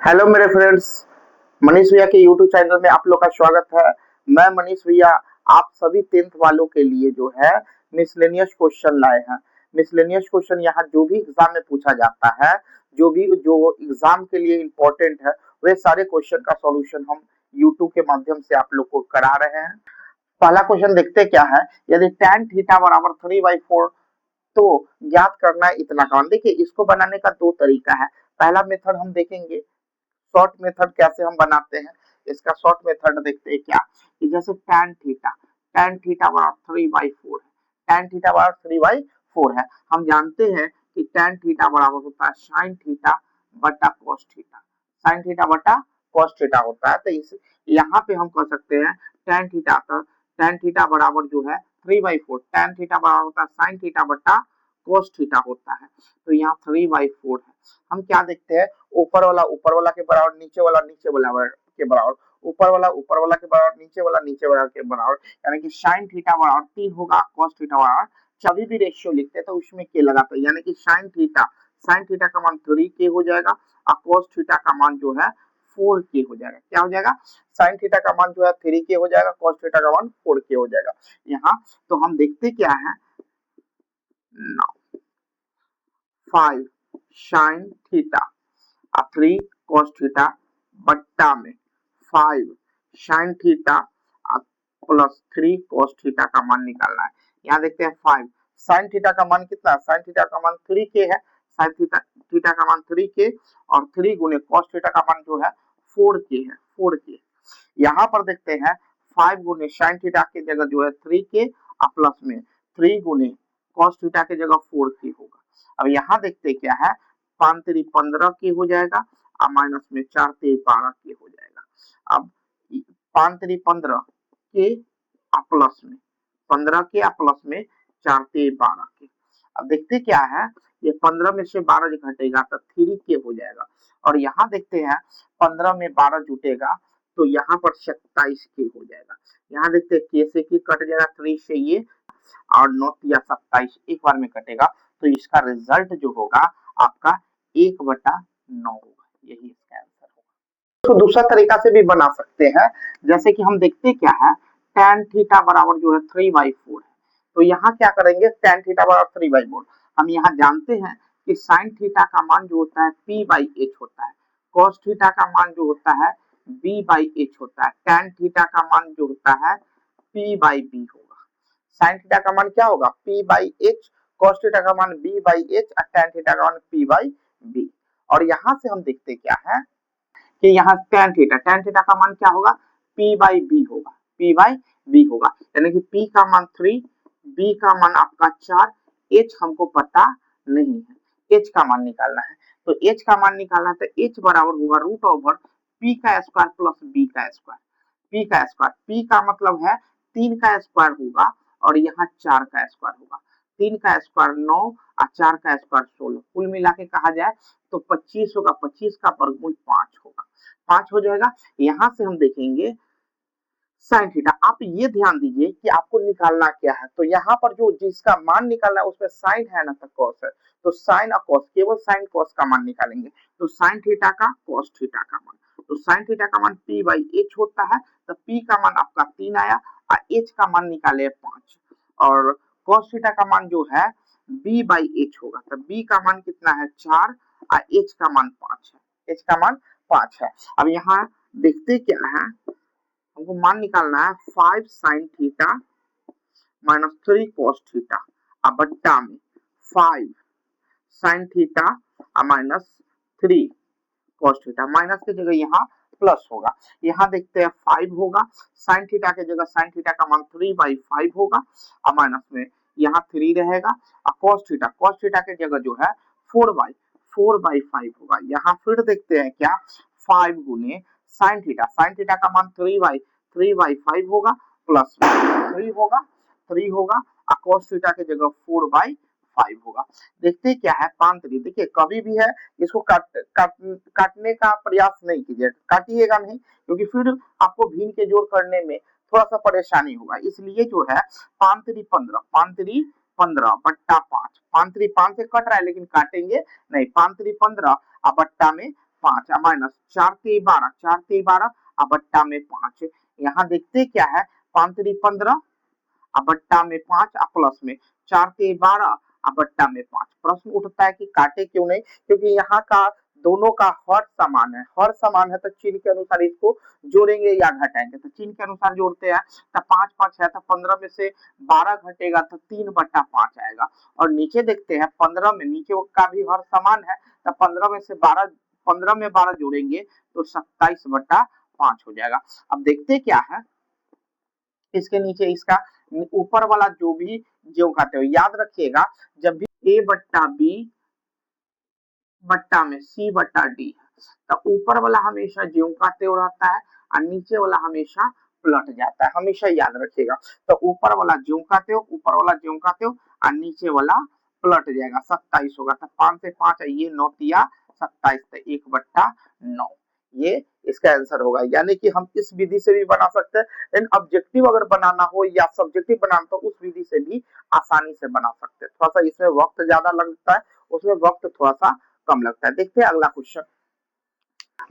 Hello मेरे friends, Manish भैया के यूट्यूब चैनल में आप लोग का स्वागत है। मैं मनीष भैया आप सभी 10th वालों के लिए जो है मिसलेनियस क्वेश्चन लाए हैं। मिसलेनियस क्वेश्चन यहाँ जो भी एग्जाम में पूछा जाता है, जो एग्जाम के लिए इम्पोर्टेंट है, वे सारे क्वेश्चन का सॉल्यूशन हम यूट्यूब के माध्यम से आप लोग को करा रहे हैं। पहला क्वेश्चन देखते क्या है। यदि tan थीटा बराबर 3/4 तो ज्ञात करना है इतना का मान। देखिए इसको बनाने का दो तरीका है। पहला मेथड हम देखेंगे शॉर्ट मेथड कैसे हम बनाते हैं। इसका शॉर्ट मेथड देखते हैं क्या कि जैसे tan थीटा बराबर 3/4 है। tan थीटा बराबर 3/4 है। हम जानते हैं कि tan थीटा बराबर होता है sin थीटा बटा cos थीटा। sin थीटा बटा cos थीटा होता है। तो इस यहाँ पे हम कह सकते हैं tan थीटा बराबर जो है 3/4। tan थीटा बराबर होता है sin थीटा बटा cos थीटा होता है। तो यहाँ 3/4 है। हम क्या देखते हैं, ऊपर वाला के बराबर, नीचे वाला के बराबर, ऊपर वाला के बराबर, नीचे वाला के बराबर, यानी कि sin थीटा बराबर 3 होगा, cos थीटा बराबर, कभी भी रेशियो लिखते हैं तो उसमें के लगाते हैं, यानी कि sin थीटा का मान 3k हो जाएगा और cos थीटा का मान जो है 4k हो जाएगा। क्या हो जाएगा, sin थीटा का मान जो है 3k हो जाएगा, cos थीटा का मान 4k हो जाएगा। यहाँ तो हम देखते क्या है, 5 sin थीटा 3 cos थीटा बट्टा में 5 sin theta plus 3 cos theta का मान निकालना है। यहाँ देखते हैं 5 sin थीटा का मान कितना है, sin थीटा का मान 3k है, sin थीटा का मान 3k और 3 गुने cos थीटा का मान जो है 4k है, 4k। यहाँ पर देखते हैं 5 गुने sin थीटा की जगह जो है 3k और प्लस में 3 गुने cos थीटा की जगह 4k होगा। अब यहाँ देखते क्या है, 5 3 15 के हो जाएगा और माइनस में 4 3 12 के हो जाएगा। अब 5 3 15 के प्लस में 15 के प्लस में 4 3 12 के। अब देखते क्या है, ये 15 में से 12 घटेगा तो 3 के हो जाएगा। और यहाँ देखते हैं 15 में 12 जुटेगा तो यहाँ पर 27 के हो जाएगा। यहाँ देखते हैं के से की कट जाएगा, 3 से ये और 9 या 27 एक बार में कटेगा, तो इसका रिजल्ट जो होगा आपका 1/9 होगा। यही इसका आंसर होगा। तो दूसरा तरीका से भी बना सकते हैं, जैसे कि हम देखते क्या है, tan थीटा बराबर जो है 3/4 है। तो यहाँ क्या करेंगे, tan थीटा बराबर 3/4, हम यहाँ जानते हैं कि sin थीटा का मान जो होता है p/h होता है, cos थीटा का मान जो होता है b/h होता है, tan थीटा का मान जो होता है p/b होगा। sin थीटा का मान क्या होगा, p/h, cos थीटा का मान b/h और tan थीटा का मान p/b। और यहाँ से हम देखते क्या है कि यहाँ tan थीटा का मान क्या होगा, p/b होगा, p/b होगा, यानी कि p का मान 3, b का मान आपका 4, h हमको पता नहीं है, h का मान निकालना है। तो h का मान निकालना है तो h बराबर होगा √ओवर p का स्क्वायर प्लस b का स्क्वायर। p का स्क्वायर, p का मतलब है 3 का स्क्वायर होगा और यहाँ 4 का स्क्वायर होगा। 3 का स्क्वायर 9 और 4 का स्क्वायर 16, कुल मिला के कहा जाए तो 25 होगा, 25 का वर्गमूल 5 होगा, 5 हो जाएगा। यहाँ से हम देखेंगे sin थीटा, आप ये ध्यान दीजिए कि आपको निकालना क्या है। तो यहाँ पर जो जिसका मान निकालना है उसमें sin है ना तो cos है, तो sin और cos, केवल sin cos का मान निकालेंगे। तो sin थीटा का cos थीटा का मान, तो sin थीटा का मान p/h होता है, तो p का मान आपका 3 आया और h का मान निकाले 5 और cos थीटा का मान जो है b/h होगा, तो b का मान कितना है 4 और h का मान 5 है, h का मान 5 है। अब यहाँ देखते क्या है, हमको मान निकालना है 5 sin theta minus 3 cos theta अब बट्टा में 5 sin theta minus 3 cos theta, minus की जगह यहाँ प्लस होगा। यहाँ देखते हैं 5 होगा, sin थीटा की जगह sin थीटा का मान 3/5 होगा और माइनस में यहाँ 3 रहेगा और cos थीटा की जगह जो है 4/5 होगा। यहाँ फिर देखते हैं क्या, 5 गुने sin थीटा का मान 3/5 होगा प्लस 3 होगा और cos थीटा की जगह 4/5 होगा। देखते क्या है 5 3, देखिए कभी भी है इसको काटने का प्रयास नहीं कीजिएगा, काटिएगा नहीं, क्योंकि फिर आपको भिन्न के जोड़ करने में थोड़ा सा परेशानी होगा। इसलिए जो है 5 3 15, 5 3 15 बट्टा 5, 5 3 5 से कट रहा है लेकिन काटेंगे नहीं, 5 3 15 और बट्टा में 5 माइनस 4 3 12, 4 3 12 अब बट्टा में 5। यहाँ देखते क्या है 5 3 15 अब बट्टा में 5 प्लस में 4 3 12 अब बट्टा में 5। प्रश्न उठता है कि काटे क्यों नहीं, क्योंकि यहाँ का दोनों का हर समान है, हर समान है तो चिन्ह के अनुसार इसको जोड़ेंगे या घटाएंगे। तो चिन्ह के अनुसार जोड़ते हैं तो 5 5 है तो 15 में से 12 घटेगा तो 3/5 आएगा। और नीचे देखते हैं 15 में नीचे का भी हर समान है तो 15 में से 12 15 में 12 जोड़ेंगे तो 27/5 हो जाएगा। अब देखते क्या है इसके नीचे इसका ऊपर वाला जो भी ज्यों खाते हो याद रखिएगा, जब भी a बट्टा b बट्टा में c बट्टा d तो ऊपर वाला हमेशा ज्यों खाते हो रहता है और नीचे वाला हमेशा पलट जाता है, हमेशा याद रखिएगा। तो ऊपर वाला ज्यों खाते हो, ऊपर वाला ज्यों खाते हो और नीचे वाला पलट जाएगा, 27 होगा। तो 5 से 5 ये 9 तिया 27 तो 1/9 ये इसका आंसर होगा। यानी कि हम इस विधि से भी बना सकते हैं, लेकिन ऑब्जेक्टिव अगर बनाना हो या सब्जेक्टिव बनाना तो उस विधि से भी आसानी से बना सकते हैं। थोड़ा सा इसमें वक्त ज्यादा लगता है, उसमें वक्त थोड़ा सा कम लगता है। देखते हैं अगला क्वेश्चन।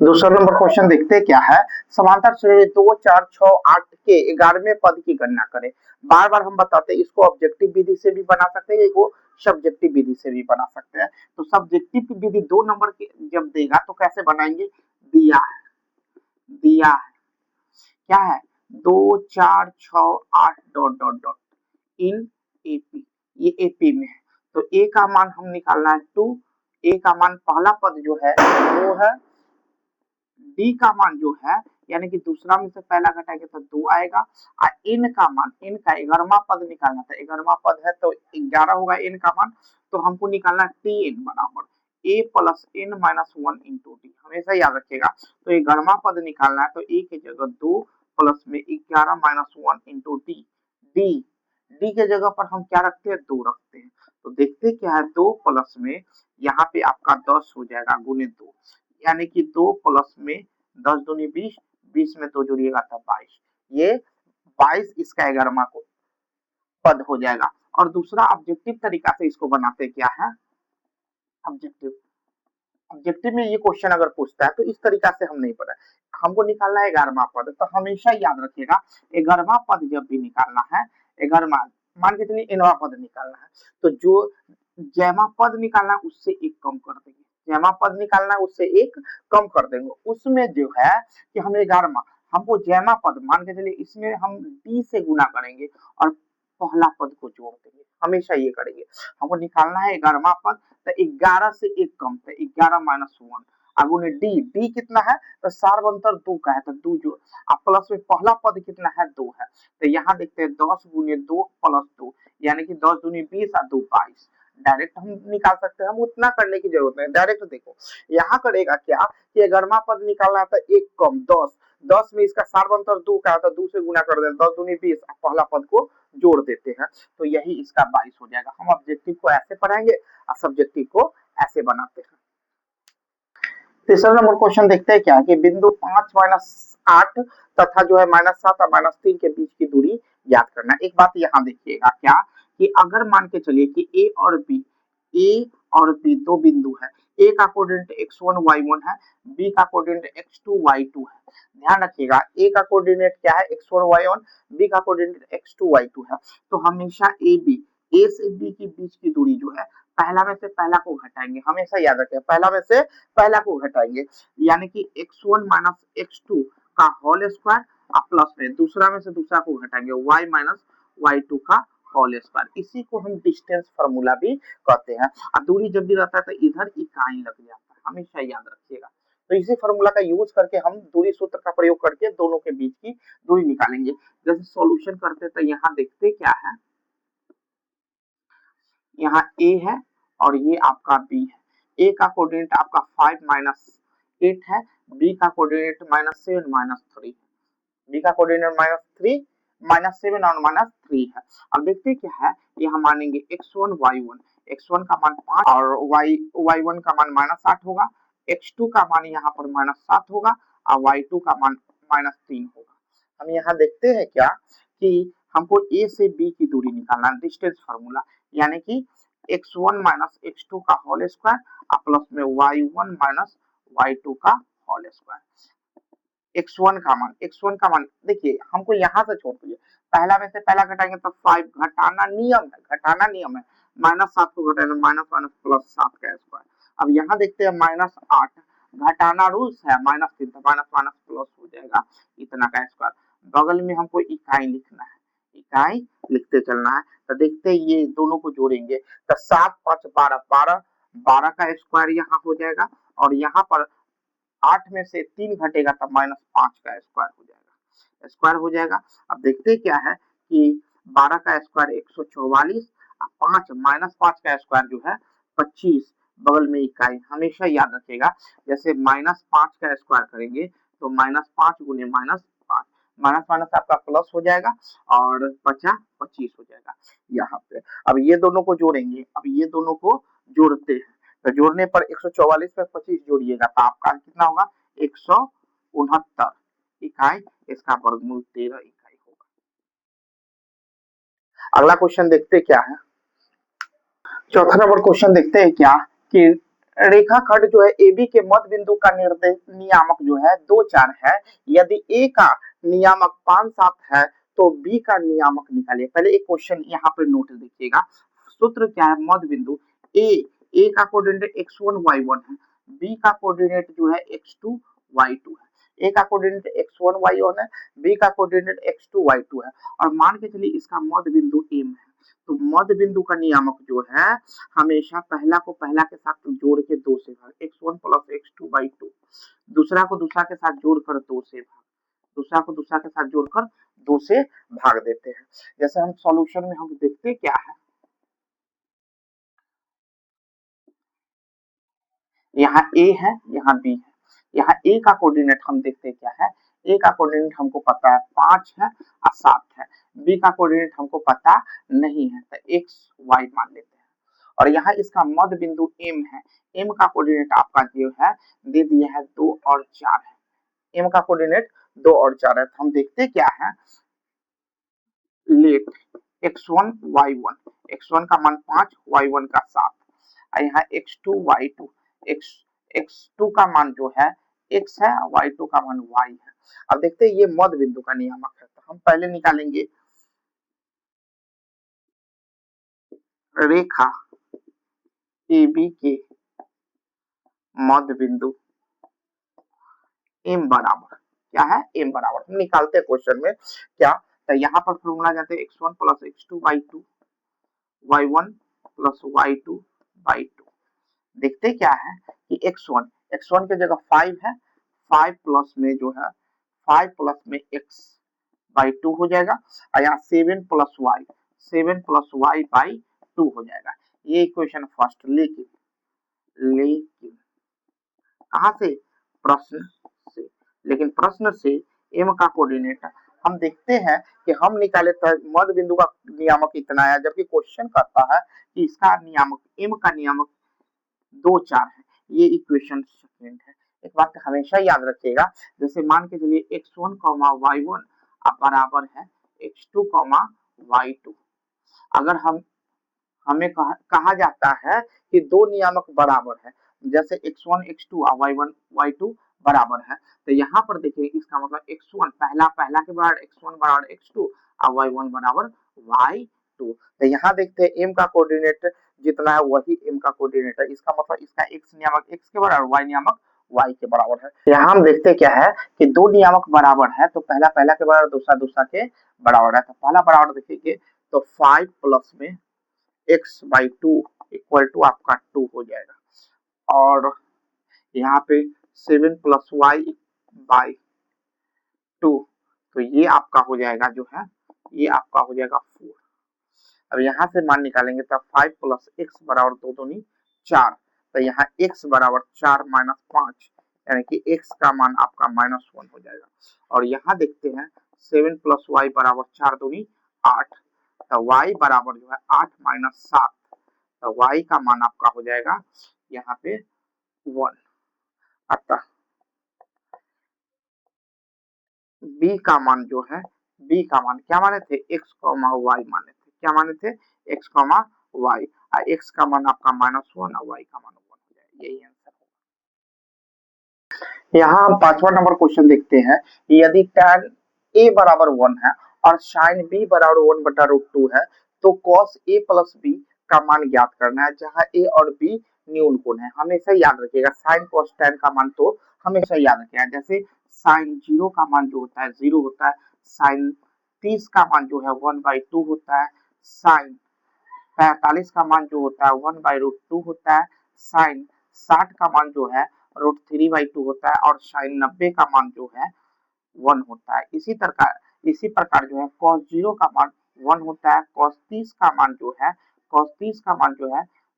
दूसरा नंबर क्वेश्चन देखते क्या है, समांतर श्रेणी 2 4 6 8 के 11वें पद की गणना करें। बार बार हम बताते हैं इसको ऑब्जेक्टिव विधि से भी बना सकते हैं, इसको सब्जेक्टिव विधि से भी बना सकते हैं। तो सब्जेक्टिव की विधि 2 नंबर के जब देगा तो कैसे बनाएंगे, दिया है क्या है 2 4 6 8 dot dot dot in AP, ये एपी में है। तो ए का मान हम निकालना है 2, ए का मान पहला पद जो है वो है, डी का मान जो है यानी कि दूसरा में से पहला घटाएंगे तो 2 आएगा। और इन का मान, इन का 11वां पद निकालना था, 11वां पद है तो 11 होगा इन का मान। तो हमको निकालना टी एन बराबर a plus N minus 1 into D, हमेशा याद रखिएगा। तो 11वां पद निकालना है तो ए की जगह 2 प्लस में 11 माइनस 1 इंटू डी, डी के जगह पर हम क्या रखते हैं 2 रखते हैं। तो देखते क्या है 2 प्लस में यहाँ पे आपका 10 हो जाएगा गुने 2, यानी कि 2 प्लस में 10 दूनी 20, 20 में 2 जोड़िएगा तो 22, ये 22 इसका 11वां को पद हो जाएगा। और दूसरा ऑब्जेक्टिव तरीका से इसको बनाते क्या है, ऑब्जेक्टिव में ये क्वेश्चन अगर पूछता है तो इस तरीका से हम नहीं पढ़ा, हमको निकालना है 11वां पद। तो हमेशा याद रखिएगा 11वां पद जब भी निकालना है, 11वां मान के चलिए nवां पद निकालना है तो जो जैमा पद निकालना है उससे एक कम कर देंगे, जैमा पद निकालना है उससे एक कम कर देंगे। उसमें जो है कि हम 11वां हमको जैमा पद मान के चलिए इसमें हम डी से गुना करेंगे और पहला पद को जोड़ देंगे, हमेशा ये करेंगे। हमको निकालना है 11वां पद तो 11 से एक कम तो 11 माइनस 1 अगुने डी, डी कितना है तो सार्वंतर 2 का है तो 2 जो अब प्लस में पहला पद कितना है 2 है। तो यहाँ देखते हैं 10 गुने 2 प्लस 2 यानी कि 10 दूनी 20 और 2 22, डायरेक्ट हम निकाल सकते हैं, हम उतना करने की जरूरत नहीं। डायरेक्ट देखो यहाँ करेगा क्या कि 11वां पद निकालना था एक कम 10, 10 में इसका सार्वंतर 2 का है तो 2 से गुना कर दें 10 दूनी 20 पहला पद को जोड़ देते हैं तो यही इसका 22 हो जाएगा। हम ऑब्जेक्टिव को ऐसे पढ़ाएंगे और सब्जेक्टिव को ऐसे बनाते हैं। तीसरा नंबर क्वेश्चन देखते हैं क्या कि बिंदु 5 माइनस 8 तथा जो है -7 और -3 के बीच की दूरी ज्ञात करना। एक बात यहाँ देखिएगा क्या कि अगर मान के चलिए कि ए और बी दो बिंदु है, ए का कोऑर्डिनेट x1 y1 है, बी का कोऑर्डिनेट x2 y2 है। ध्यान रखिएगा ए का कोऑर्डिनेट क्या है x1 y1, बी का कोऑर्डिनेट x2 y2 है। तो हमेशा ए से बी के बीच की दूरी जो है पहला में से पहला को घटाएंगे, हमेशा याद रखें पहला में से पहला को घटाएंगे, यानी कि x1 माइनस x2 का होल स्क्वायर प्लस में दूसरा में से दूसरा को घटाएंगे y माइनस y2 का होल स्क्वायर। इसी को हम डिस्टेंस फार्मूला भी कहते हैं। और दूरी जब भी रहता है तो इधर इकाई लग जाता है, हमेशा याद रखिएगा। तो इसी फार्मूला का यूज करके हम दूरी सूत्र का प्रयोग करके दोनों के बीच की दूरी निकालेंगे। जैसे सॉल्यूशन करते तो यहाँ देखते क्या है, यहाँ a है और ये आपका b है। a का कोऑर्डिनेट आपका 5 माइनस 8 है, b का कोऑर्डिनेट -7 -3 है, b का कोऑर्डिनेट -3 -7 और -3 है। अब देखते क्या है, यहाँ मानेंगे x1 y1, x1 का मान 5 और y1 का मान -8 होगा, x2 का मान यहाँ पर -7 होगा और y2 का मान -3 होगा। हम यहाँ देखते हैं क्या कि हमको a से b की दूरी निकालना है, डिस्टेंस फार्मूला, यानी कि x1 माइनस x2 का होल स्क्वायर प्लस में y1 माइनस y2 का होल स्क्वायर। x1 का मान देखिए हमको यहाँ से छोड़ दीजिए, पहला में से पहला घटाएंगे तो 5, घटाना नियम है, -7 को घटाएंगे माइनस माइनस +7 का स्क्वायर। अब यहाँ देखते हैं -8, घटाना रूल्स है, -3 तो माइनस माइनस प्लस हो जाएगा इतना का स्क्वायर। बगल में हमको इकाई लिखना है, इकाई लिखते चलना है। तो देखते हैं ये दोनों को जोड़ेंगे तो 7 5 12, 12 का स्क्वायर यहाँ हो जाएगा, और यहाँ पर 8 में से 3 घटेगा तब -5 का स्क्वायर हो जाएगा। अब देखते क्या है कि 12 का स्क्वायर 144, 5 -5 का स्क्वायर जो है 25, बगल में इकाई हमेशा याद रखिएगा। जैसे -5 का स्क्वायर करेंगे तो -5 गुने -5, माइनस माइनस आपका प्लस हो जाएगा और बचा 25 हो जाएगा यहाँ पे। अब ये दोनों को जोड़ेंगे, अब ये दोनों को जोड़ते हैं तो जोड़ने पर 144 पे 25 जोड़िएगा तो आपका कितना होगा 169 इकाई, इसका वर्गमूल 13 इकाई होगा। अगला क्वेश्चन देखते क्या है, चौथा नंबर क्वेश्चन देखते हैं क्या कि रेखाखंड जो है AB के मध्य बिंदु का निर्देश नियामक जो है 2 4 है, यदि A का नियामक 5 7 है तो B का नियामक निकालिए। पहले एक क्वेश्चन यहाँ पर नोट देखिएगा, सूत्र क्या है, मध्य बिंदु A का कोऑर्डिनेट x1 y1 है, B का कोऑर्डिनेट जो है x2 y2 है। A का कोऑर्डिनेट x1 y1 है, B का कोऑर्डिनेट x2 y2 है, और मान के चलिए इसका मध्य बिंदु M है। तो मध्य बिंदु का नियामक जो है हमेशा पहला को पहला के साथ जोड़ के 2 से भाग, x1 + x2/2, दूसरा को दूसरा के साथ जोड़कर 2 से भाग, दूसरा को दूसरा के साथ जोड़कर 2 से भाग देते हैं। जैसे हम सॉल्यूशन में हम देखते क्या है, यहाँ A है, यहाँ B है, यहाँ A का कोऑर्डिनेट हम देखते क्या है, A का कोऑर्डिनेट हमको पता है 5 है और 7 है, B का कोऑर्डिनेट हमको पता नहीं है तो x y मान लेते हैं। और यहाँ इसका मध्य बिंदु M है, M का कोऑर्डिनेट आपका जो है दे दिया है 2 और 4 है, M का कोऑर्डिनेट 2 और 4 है। तो हम देखते क्या है, लेट x1 y1, x1 का मान 5, y1 का 7, यहाँ x2 y2, x2 का मान जो है x है, y2 का मान y है। अब देखते हैं ये मध्य बिंदु का नियामक है, तो हम पहले निकालेंगे रेखा AB के मध्य बिंदु M बराबर क्या है, M बराबर हम निकालते हैं क्वेश्चन में क्या, तो यहाँ पर फॉर्मूला जाते हैं x1 + x2/2 y1 + y2/2। देखते क्या है कि x1 की जगह 5 है, 5 प्लस में जो है 5 प्लस में x/2 हो जाएगा, और यहाँ 7 + y, 7 + y/2 हो जाएगा। ये इक्वेशन फर्स्ट। लेकिन कहाँ से, प्रश्न से, लेकिन प्रश्न से m का कोऑर्डिनेट हम देखते हैं कि हम निकाले मध्य बिंदु का नियामक इतना है, जबकि क्वेश्चन कहता है कि इसका नियामक m का नियामक 2 4 है। ये इक्वेशन सेकंड है। एक बात हमेशा याद रखिएगा, जैसे मान के चलिए x1, y1 बराबर है x2, y2। अगर हमें कहा जाता है कि दो नियामक बराबर है, जैसे x1 x2 और y1 y2 बराबर है, तो यहाँ पर देखिए इसका मतलब x1 पहला के बराबर x1 बराबर x2 और y1 बराबर y2। तो यहाँ देखते हैं m का कोऑर्डिनेट जितना है वही m का कोऑर्डिनेट है, इसका मतलब इसका x नियामक x के बराबर, y नियामक y के बराबर है। यहाँ हम देखते क्या है कि दो नियामक बराबर है तो पहला के बराबर, दूसरा के बराबर है। तो पहला बराबर देखिए तो 5 प्लस में x/2 इक्वल टू आपका 2 हो जाएगा, और यहाँ पे 7 + y/2, तो ये आपका हो जाएगा जो है, ये आपका हो जाएगा 4। अब यहाँ से मान निकालेंगे तब 5 + x बराबर 2 दूनी 4, तो यहाँ x बराबर 4 - 5, यानी कि x का मान आपका -1 हो जाएगा। और यहाँ देखते हैं 7 + y बराबर 4 दूनी 8, तो y बराबर जो है 8 - 7, तो y का मान आपका हो जाएगा यहाँ पे 1। अतः b का मान जो है, b का मान क्या माने थे, x, y माने थे, क्या माने थे, x, y, x का मान आपका -1 और y का मान 1 हो जाएगा। यही आंसर है। यहाँ हम 5वां नंबर क्वेश्चन देखते हैं। यदि tan a बराबर 1 है और sin b बराबर 1/√2 है तो cos a प्लस b का मान ज्ञात करना है, जहाँ a और b न्यून कोण है। हमेशा याद रखिएगा sin cos tan का मान तो हमेशा याद रखिएगा। जैसे sin 0 का मान जो होता है 0 होता है, sin 30 का मान जो है 1/2 होता है, sin 45 का मान जो होता है 1/√2 होता है, sin 60 का मान जो है √3/2 होता है और sin 90 का मान जो है 1 होता है। इसी प्रकार जो है cos 0 का मान 1 होता है, cos 30 का मान जो है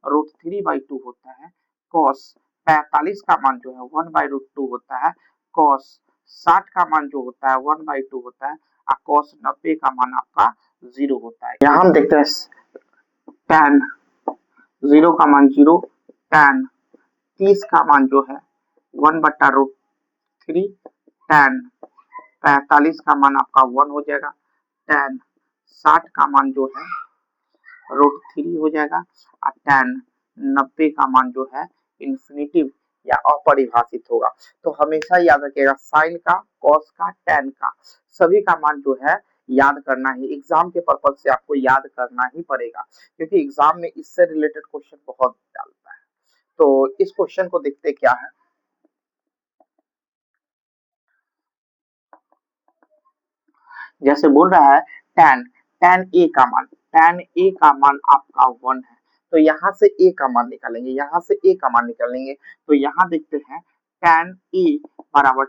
√3/2 होता है, cos 45 का मान जो है 1/√2 होता है, cos 60 का मान जो होता है 1/2 होता है और cos 90 का मान आपका 0 होता है। यहाँ हम देखते हैं tan 0 का मान 0, tan 30 का मान जो है 1/√3, tan 45 का मान आपका 1 हो जाएगा, tan 60 का मान जो है √3 हो जाएगा और tan 90 का मान जो है इंफिनिटिव या अपरिभाषित होगा। तो हमेशा याद रखिएगा साइन का, कॉस का, tan का सभी का मान जो है याद करना ही, एग्जाम के पर्पज से आपको याद करना ही पड़ेगा, क्योंकि एग्जाम में इससे रिलेटेड क्वेश्चन बहुत डालता है। तो इस क्वेश्चन को देखते क्या है। जैसे बोल रहा है tan a का मान आपका 1 है, तो यहाँ से a का मान निकालेंगे, तो यहाँ देखते हैं tan a बराबर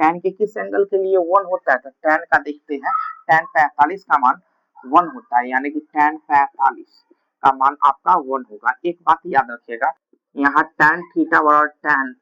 tan के किस एंगल के लिए 1 होता है, तो tan का देखते हैं, tan 45 का मान 1 होता है, यानी कि tan 45 का मान आपका 1 होगा। एक बात याद रखिएगा, यहाँ tan थीटा बराबर tan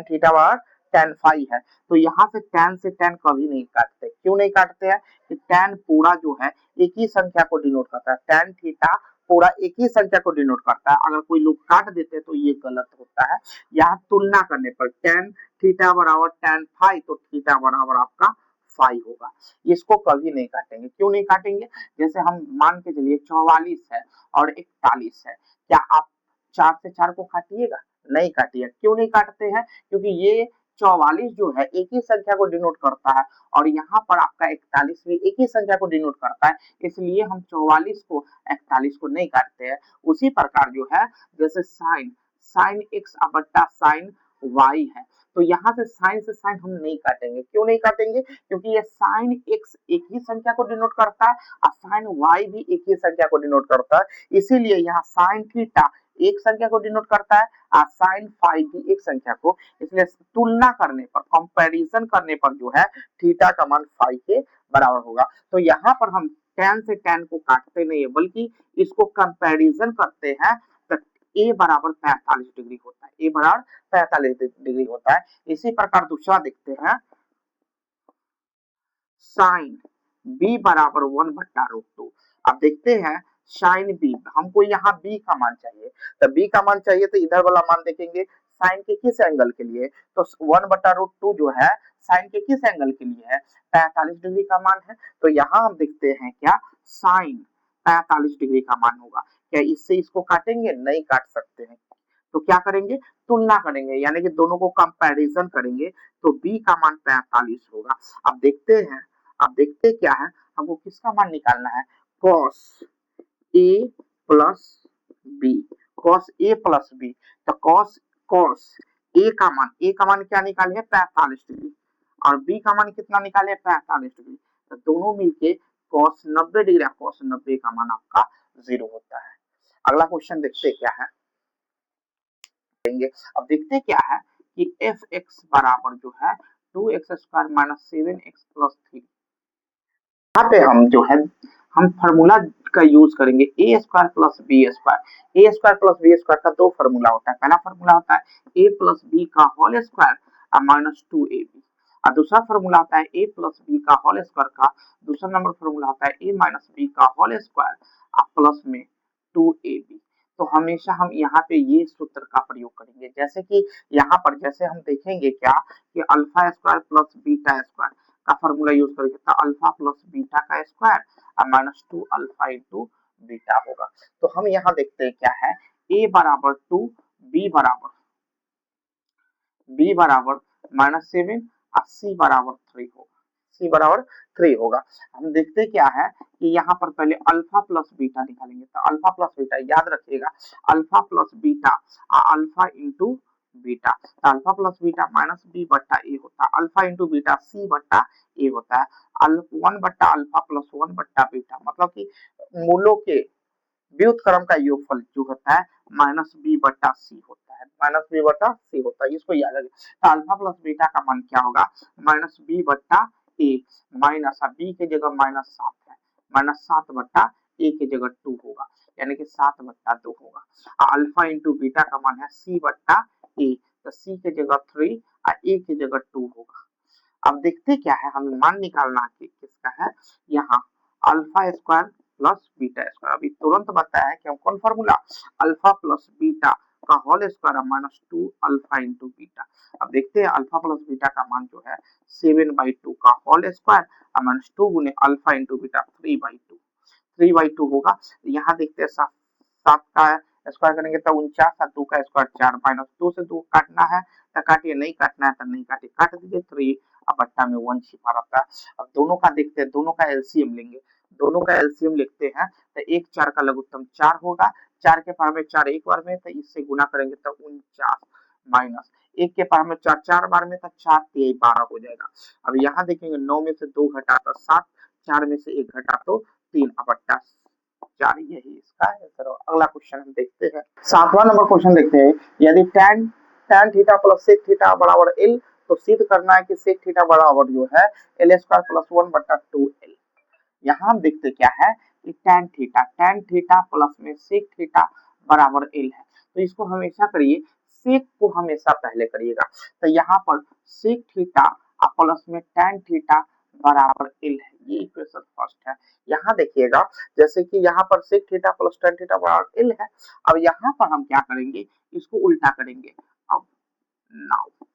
थीटा बराबर tan फाई है, तो यहाँ से tan से tan कभी नहीं काटते। क्यों नहीं काटते हैं कि tan पूरा जो है एक ही संख्या को डिनोट करता है, tan थीटा पूरा एक ही संख्या को डिनोट करता है। अगर कोई लोग काट देते तो ये गलत होता है। यहाँ तुलना करने पर tan थीटा बराबर tan फाई, तो थीटा बराबर आपका फाई होगा। इसको कभी नहीं काटेंगे। क्यों नहीं काटेंगे, जैसे हम मान के चलिए 44 है और 41 है, क्या आप 4 से 4 को काटिएगा? नहीं काटिए। क्यों नहीं काटते हैं, क्योंकि ये 44 जो है एक ही संख्या को डिनोट करता है और यहाँ पर आपका 41 भी एक ही संख्या को डिनोट करता है, इसलिए हम 44 को 41 को नहीं काटते हैं। उसी प्रकार जो है जैसे साइन x बट्टा साइन y है, तो यहाँ से साइन हम नहीं काटेंगे। क्यों नहीं काटेंगे, क्योंकि ये साइन x एक ही संख्या को डिनोट करता है और साइन y भी एक ही संख्या को डिनोट करता है, इसीलिए यहाँ साइन थीटा एक संख्या को डिनोट करता है और साइन फाई भी एक संख्या को, इसलिए तुलना करने पर, कंपैरिजन करने पर जो है थीटा का मान फाई के बराबर होगा। तो यहाँ पर हम tan से tan को काटते नहीं है, बल्कि इसको कंपैरिजन करते हैं, तो a बराबर 45 डिग्री होता है, a बराबर 45 डिग्री होता है। इसी प्रकार दूसरा देखते हैं, साइन b बराबर 1/√2। अब देखते हैं साइन b, हमको यहाँ b का मान चाहिए, तो b का मान चाहिए तो इधर वाला मान देखेंगे साइन के किस एंगल के लिए, तो 1/√2 जो है साइन के किस एंगल के लिए है, 45 डिग्री का मान है। तो यहाँ हम देखते हैं क्या साइन 45 डिग्री का मान होगा। क्या इससे इसको काटेंगे? नहीं काट सकते हैं। तो क्या करेंगे, तुलना करेंगे, यानी कि दोनों को कंपैरिजन करेंगे, तो b का मान 45 होगा। अब देखते क्या है, हमको किसका मान निकालना है, cos a plus b, cos a plus b। तो cos a का मान क्या निकाले, 45 डिग्री, और b का मान कितना निकाले, 45 डिग्री। तो दोनों मिलके cos 90 डिग्री, cos 90 का मान आपका 0 होता है। अगला क्वेश्चन देखते क्या है। अब देखते क्या है कि एफ एक्स बराबर जो है 2x² माइनस 7x प्लस 3। यहाँ पे हम जो है हम फार्मूला का यूज करेंगे a² प्लस b²। का दो फार्मूला होता है। पहला फार्मूला होता है a प्लस बी का होल स्क्वायर और माइनस 2ab, और दूसरा फार्मूला होता है a प्लस बी का होल स्क्वायर का, दूसरा नंबर फार्मूला होता है a माइनस बी का होल स्क्वायर और प्लस में 2ab। तो हमेशा हम यहाँ पे ये सूत्र का प्रयोग करेंगे, जैसे कि यहाँ पर जैसे हम देखेंगे क्या कि alpha square plus beta square का फॉर्मूला यूज करेंगे, तो अल्फा प्लस बीटा का स्क्वायर और माइनस 2 अल्फा इंटू बीटा होगा। तो हम यहाँ देखते हैं क्या है, a बराबर 2, b बराबर बी बराबर -7 और सी बराबर 3 होगा, सी बराबर 3 होगा। हम देखते क्या है कि यहाँ पर पहले अल्फा प्लस बीटा निकालेंगे, तो अल्फा प्लस बीटा याद रखिएगा, alpha plus beta alpha into beta, तो alpha plus beta minus B बट्टा ए होता है, अल्फा इंटू बीटा सी बट्टा ए होता है, 1 बट्टा अल्फा प्लस 1 बट्टा बीटा, मतलब कि मूलों के व्युत्क्रम का योगफल जो होता है माइनस बी बट्टा सी होता है, माइनस बी बट्टा सी होता है, इसको याद रखिए। तो अल्फा प्लस बीटा का मान क्या होगा, माइनस बी बट्टा ए, माइनस बी के जगह -7 है, -7 बट्टा ए के जगह 2 होगा, यानी कि 7 बट्टा 2 होगा। अल्फा इंटू बीटा का मान है सी बट्टा ए, तो सी के जगह 3 और ए के जगह 2 होगा। अब देखते क्या है, हमें मान निकालना है किसका है, यहाँ alpha square plus beta square. अभी तुरंत बताया है कि हम कौन फॉर्मूला, अल्फा प्लस बीटा का whole square -2 alpha into beta. अब देखते हैं अल्फा प्लस बीटा का मान जो है 7/2 का होल स्क्वायर और -2 गुने अल्फा इंटू बीटा 3/2 होगा। यहाँ देखते हैं 7 का स्क्वायर करेंगे तो 49, और 2 का स्क्वायर 4, -2 से 2 काटना है तो काटिए, नहीं काटना है तो नहीं काटिए, काट दीजिए 3 और बट्टा में 1 छिपा रहता है। अब दोनों का देखते हैं, दोनों का एलसीएम लेंगे, दोनों का एलसीएम लिखते हैं तो 1 4 का लघुत्तम 4 होगा, 4 के पावर में 4 एक बार में, तो इससे गुना करेंगे तो 49 माइनस 1 के पावर में 4 4 बार में, तो 4 3 12 हो जाएगा। अब यहाँ देखेंगे 9 में से 2 घटा तो 7, 4 में से 1 घटा तो 3 और बट्टा 4, यही इसका आंसर। अगला क्वेश्चन हम देखते हैं, 7वां नंबर क्वेश्चन देखते हैं, यदि tan theta plus sec theta बराबर l, तो सिद्ध करना है कि sec थीटा बराबर जो है l स्क्वायर प्लस 1 बट्टा 2l। यहाँ हम देखते क्या है कि tan थीटा प्लस में sec थीटा बराबर l है, तो इसको हमेशा करिए sec को हमेशा पहले करिएगा, तो यहाँ पर sec थीटा प्लस में tan थीटा बराबर l है, ये इक्वेशन फर्स्ट है। यहाँ देखिएगा जैसे कि यहाँ पर sec theta plus tan theta बराबर l है, अब यहाँ पर हम क्या करेंगे, इसको उल्टा करेंगे। अब नाउ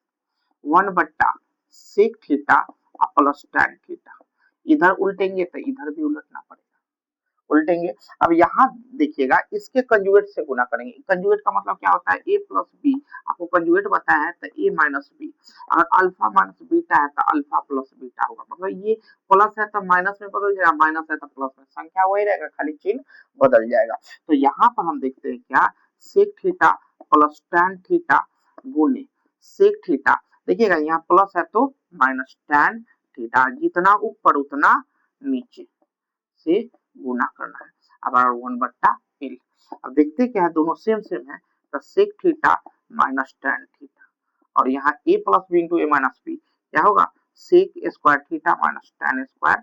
1 बट्टा sec theta plus tan theta, इधर उल्टेंगे तो इधर भी उलटना पड़ेगा, उल्टेंगे। अब यहाँ देखिएगा इसके कंजुगेट से गुना करेंगे, कंजुगेट का मतलब क्या होता है, a प्लस बी, आपको कंजुगेट बताया है तो a माइनस बी, अगर अल्फा माइनस बीटा है तो अल्फा प्लस बीटा होगा, मतलब ये प्लस है तो माइनस में बदल जाएगा, माइनस है तो प्लस में, संख्या वही रहेगा, खाली चिन्ह बदल जाएगा। तो यहाँ पर हम देखते हैं क्या, sec theta plus tan theta गुने सेक थीटा, देखिएगा यहाँ प्लस है तो माइनस टैन थीटा, जितना ऊपर उतना नीचे से गुना करना है, अब 1 बट्टा l। अब देखते क्या है, दोनों सेम सेम है, तो sec theta minus tan theta, और यहाँ a plus B into A minus B क्या होगा, sec square theta minus tan square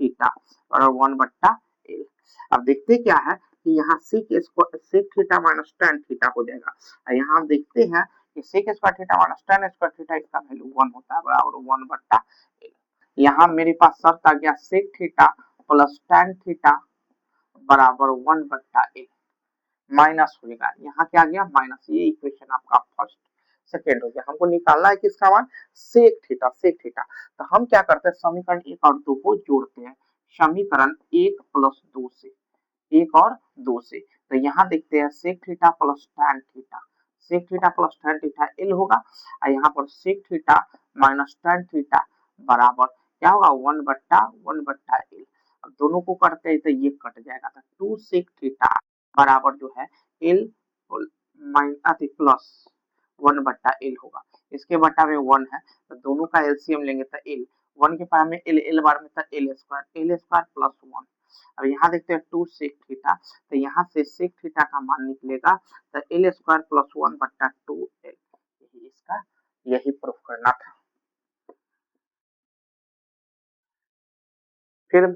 theta और 1 बट्टा l। अब देखते क्या है कि यहाँ sec theta minus tan theta हो जाएगा, और यहाँ हम देखते हैं कि sec square theta minus tan square theta, इसका वैल्यू 1 होता है, बराबर 1 बट्टा l। यहाँ मेरे पास शर्त आ गया sec theta plus tan theta बराबर 1 बट्टा l, माइनस हो जाएगा, यहाँ क्या आ गया माइनस, ये इक्वेशन आपका फर्स्ट सेकेंड हो गया। हमको निकालना है किसका मान, सेक थीटा, सेक थीटा। तो हम क्या करते हैं, समीकरण 1 और 2 को जोड़ते हैं, समीकरण 1 प्लस 2 से, 1 और 2 से, तो यहाँ देखते हैं sec theta plus tan theta, sec theta plus tan theta l होगा, और यहाँ पर sec theta minus tan theta बराबर क्या होगा 1 बट्टा l। अब दोनों को करते हैं तो ये कट जाएगा, तो 2 सेक थीटा बराबर जो है l प्लस 1 बट्टा l होगा, इसके बट्टा में 1 है, तो दोनों का एलसीएम लेंगे तो l, 1 के पावर में l बार में तो l स्क्वायर प्लस 1। अब यहाँ देखते हैं 2 सेक थीटा, तो यहाँ से सेक थीटा का मान निकलेगा तो l स्क्वायर प्लस 1 बट्टा 2l, यही इसका यही प्रूफ करना था। फिर